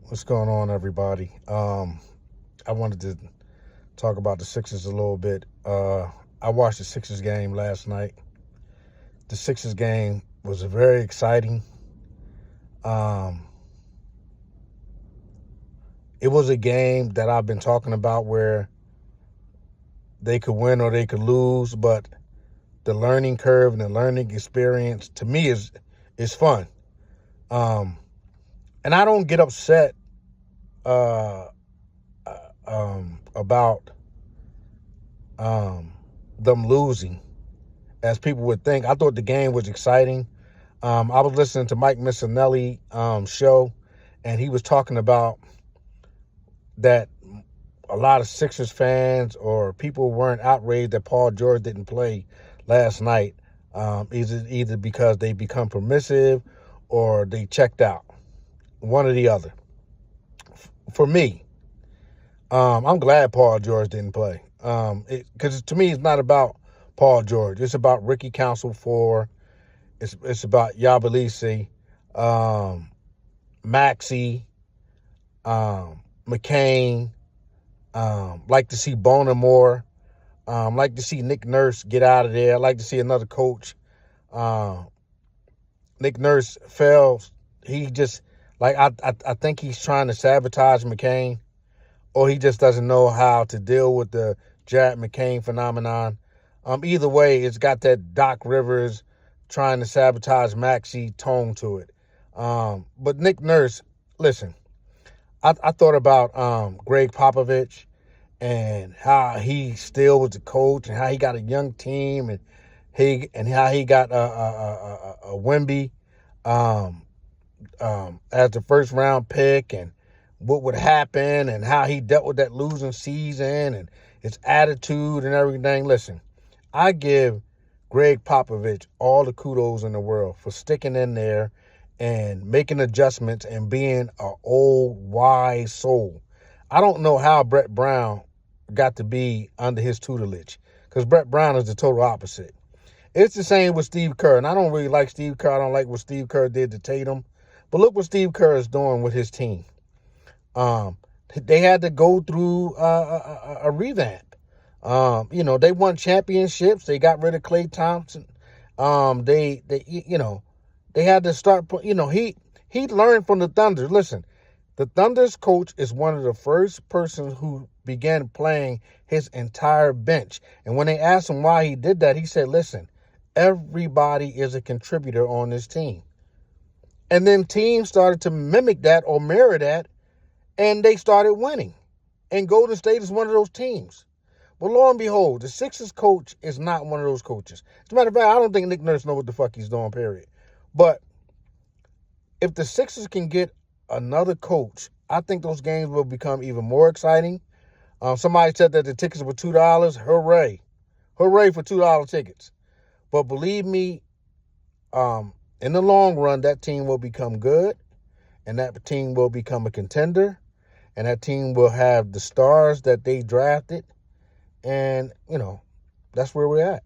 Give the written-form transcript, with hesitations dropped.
What's going on, everybody? I wanted to talk about the Sixers a little bit. I watched the Sixers game last night. The Sixers game was very exciting. Um, it was a game that I've been talking about where they could win or they could lose, but the learning curve and the learning experience to me is fun. Um, and I don't get upset uh, about um, them losing as people would think. I thought the game was exciting. I was listening to Mike Missinelli show, and he was talking about that a lot of Sixers fans or people weren't outraged that Paul George didn't play last night, either because they become permissive or they checked out, one or the other. For me, I'm glad Paul George didn't play because to me it's not about Paul George. It's about Ricky Council for. It's about Yabulisi, Maxey, McCain. Like to see Bona more. Like to see Nick Nurse get out of there. Like to see another coach. Uh, Nick Nurse fell. He just I think he's trying to sabotage McCain, or he just doesn't know how to deal with the Jared McCain phenomenon. Either way, it's got that Doc Rivers trying to sabotage Maxey tone to it. But Nick Nurse, listen, I thought about Greg Popovich and how he still was the coach and how he got a young team and how he got a Wemby as the first round pick and what would happen and how he dealt with that losing season and his attitude and everything. Listen, I give Greg Popovich all the kudos in the world for sticking in there and making adjustments and being an old, wise soul. I don't know how Brett Brown got to be under his tutelage because Brett Brown is the total opposite. It's the same with Steve Kerr, and I don't really like Steve Kerr. I don't like what Steve Kerr did to Tatum. But look what Steve Kerr is doing with his team. Um, they had to go through a revamp. They won championships. They got rid of Klay Thompson. They had to start. He learned from the Thunder. Listen, the Thunder's coach is one of the first persons who began playing his entire bench. And when they asked him why he did that, he said, "Listen, everybody is a contributor on this team." And then teams started to mimic that or mirror that, and they started winning. And Golden State is one of those teams. But lo and behold, the Sixers coach is not one of those coaches. As a matter of fact, I don't think Nick Nurse knows what the fuck he's doing, period. But if the Sixers can get another coach, I think those games will become even more exciting. Somebody said that the tickets were $2. Hooray. Hooray for $2 tickets. But believe me, in the long run, that team will become good, and that team will become a contender, and that team will have the stars that they drafted, and, that's where we're at.